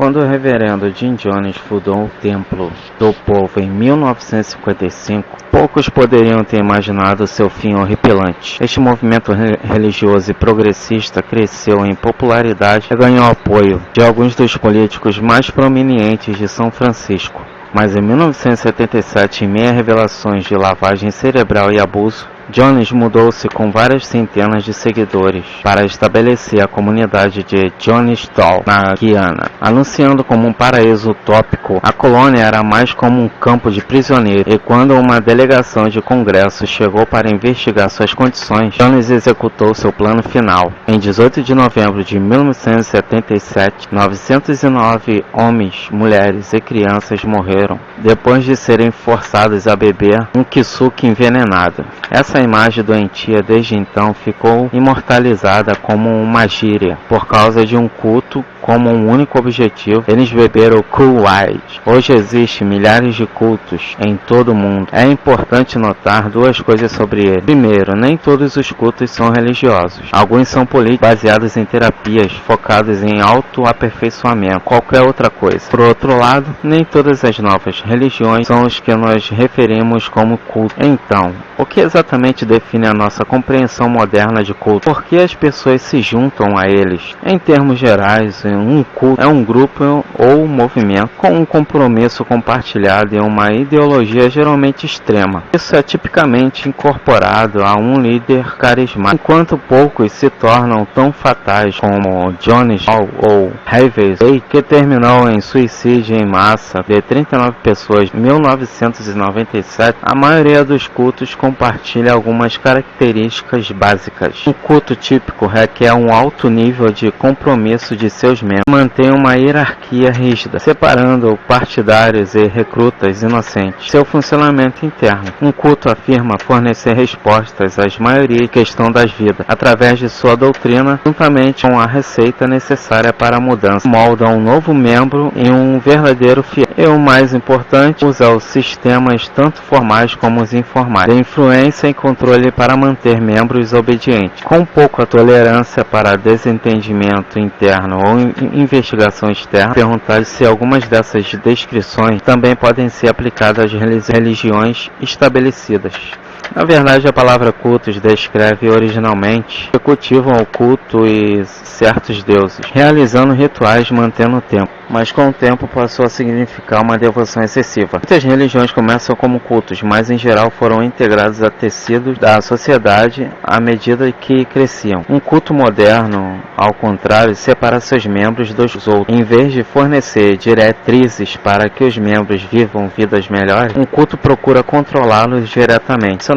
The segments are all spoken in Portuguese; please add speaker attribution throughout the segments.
Speaker 1: Quando o reverendo Jim Jones fundou o Templo do Povo em 1955, poucos poderiam ter imaginado seu fim horripilante. Este movimento religioso e progressista cresceu em popularidade e ganhou apoio de alguns dos políticos mais prominentes de São Francisco. Mas em 1977, em meio a revelações de lavagem cerebral e abuso, Jones mudou-se com várias centenas de seguidores para estabelecer a comunidade de Jonestown, na Guiana. Anunciando como um paraíso utópico, a colônia era mais como um campo de prisioneiros, e quando uma delegação de congresso chegou para investigar suas condições, Jones executou seu plano final. Em 18 de novembro de 1977, 909 homens, mulheres e crianças morreram depois de serem forçados a beber um kisuke envenenado. Essa imagem doentia desde então ficou imortalizada como uma gíria, por causa de um culto como um único objetivo, eles beberam Kool-Aid. Hoje existem milhares de cultos em todo o mundo. É importante notar duas coisas sobre ele. Primeiro, nem todos os cultos são religiosos. Alguns são políticos baseados em terapias focadas em autoaperfeiçoamento, qualquer outra coisa. Por outro lado, nem todas as novas religiões são os que nós referimos como culto. Então, o que exatamente define a nossa compreensão moderna de culto? Por que as pessoas se juntam a eles? Em termos gerais, um culto é um grupo ou movimento com um compromisso compartilhado e uma ideologia geralmente extrema. Isso é tipicamente incorporado a um líder carismático, enquanto poucos se tornam tão fatais como Jonestown ou Harvey Weinstein, que terminou em suicídio em massa de 39 pessoas em 1997. A maioria dos cultos compartilha algumas características básicas. Um culto típico requer um alto nível de compromisso de seus membros, mantém uma hierarquia rígida, separando partidários e recrutas inocentes. Seu funcionamento interno. Um culto afirma fornecer respostas às maioria questão das vidas, através de sua doutrina, juntamente com a receita necessária para a mudança. Molda um novo membro em um verdadeiro fiel. E o mais importante, usa os sistemas tanto formais como os informais, de influência e controle para manter membros obedientes, com pouca tolerância para desentendimento interno ou investigação externa. Perguntar se algumas dessas descrições também podem ser aplicadas às religiões estabelecidas. Na verdade, a palavra cultos descreve originalmente que cultivam o culto e certos deuses, realizando rituais mantendo o tempo, mas com o tempo passou a significar uma devoção excessiva. Muitas religiões começam como cultos, mas em geral foram integrados a tecidos da sociedade à medida que cresciam. Um culto moderno, ao contrário, separa seus membros dos outros. Em vez de fornecer diretrizes para que os membros vivam vidas melhores, um culto procura controlá-los diretamente.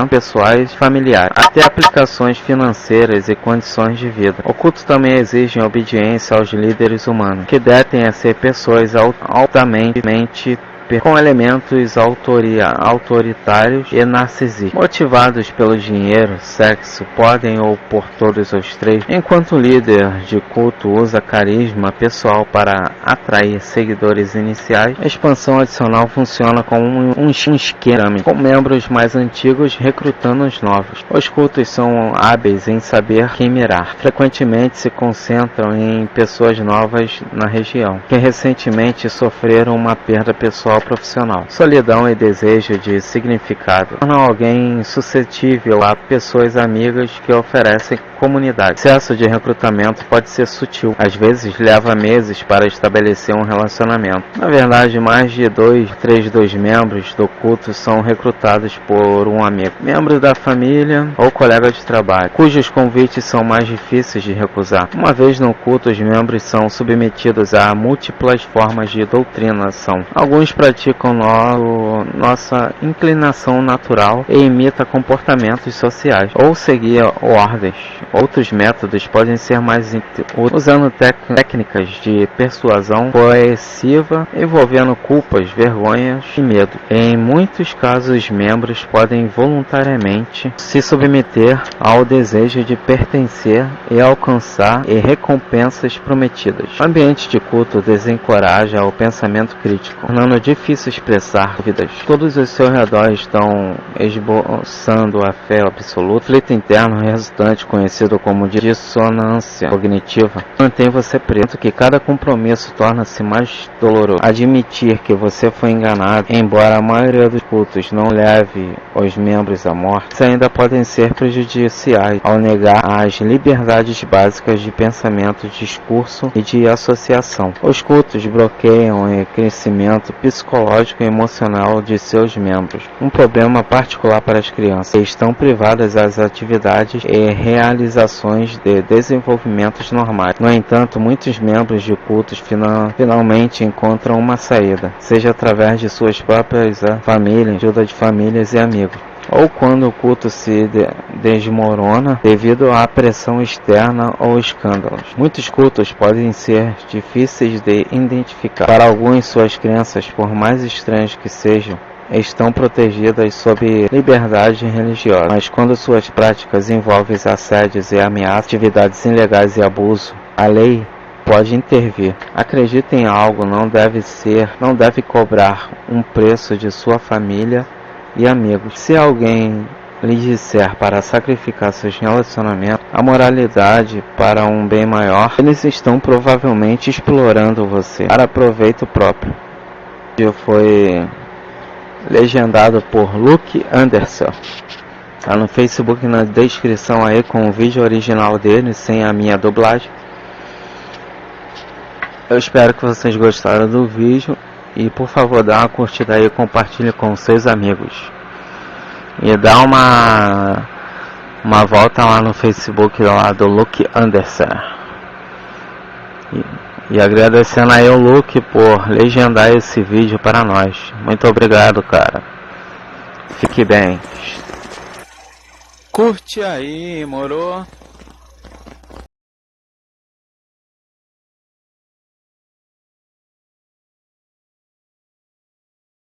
Speaker 1: Pessoais e familiares, até aplicações financeiras e condições de vida. O culto também exige obediência aos líderes humanos, que devem ser pessoas altamente com elementos autoritários e narcisistas, motivados pelo dinheiro, sexo, podem ou por todos os três. Enquanto o líder de culto usa carisma pessoal para atrair seguidores iniciais, a expansão adicional funciona como um esquema, com membros mais antigos recrutando os novos. Os cultos são hábeis em saber quem mirar. Frequentemente se concentram em pessoas novas na região, que recentemente sofreram uma perda pessoal profissional. Solidão e desejo de significado tornam alguém suscetível a pessoas amigas que oferecem comunidade. O processo de recrutamento pode ser sutil, às vezes leva meses para estabelecer um relacionamento. Na verdade, mais de 3 dos membros do culto são recrutados por um amigo, membro da família ou colega de trabalho, cujos convites são mais difíceis de recusar. Uma vez no culto, os membros são submetidos a múltiplas formas de doutrinação. Alguns praticam nossa inclinação natural e imitam comportamentos sociais, ou seguir ordens. Outros métodos podem ser mais usando técnicas de persuasão coerciva, envolvendo culpas, vergonhas e medo. Em muitos casos, os membros podem voluntariamente se submeter ao desejo de pertencer e alcançar recompensas prometidas. O ambiente de culto desencoraja o pensamento crítico, tornando difícil difícil expressar dúvidas. Todos os seus redores estão esboçando a fé absoluta. O conflito interno resultante, conhecido como dissonância cognitiva, mantém você preso que cada compromisso torna-se mais doloroso. Admitir que você foi enganado, embora a maioria dos cultos não leve os membros à morte, ainda podem ser prejudiciais ao negar as liberdades básicas de pensamento, discurso e de associação. Os cultos bloqueiam o crescimento psicológico e emocional de seus membros, um problema particular para as crianças, que estão privadas das atividades e realizações de desenvolvimentos normais. No entanto, muitos membros de cultos finalmente encontram uma saída, seja através de suas próprias famílias, ajuda de famílias e amigos, ou quando o culto se desmorona devido à pressão externa ou escândalos. Muitos cultos podem ser difíceis de identificar. Para alguns, suas crenças, por mais estranhas que sejam, estão protegidas sob liberdade religiosa, mas quando suas práticas envolvem assédios e ameaças, atividades ilegais e abuso, a lei pode intervir. Acredita em algo, não deve cobrar um preço de sua família e amigos. Se alguém lhe disser para sacrificar seus relacionamentos, a moralidade para um bem maior, eles estão provavelmente explorando você para proveito próprio. Foi legendado por Luke Anderson. Tá no Facebook, na descrição aí, com o vídeo original dele, sem a minha dublagem. Eu espero que vocês gostaram do vídeo. E por favor, dá uma curtida aí, compartilhe com seus amigos. E dá uma volta lá no Facebook lá do Luke Anderson. E agradecendo aí ao Luke por legendar esse vídeo para nós. Muito obrigado, cara. Fique bem. Curte aí, moro?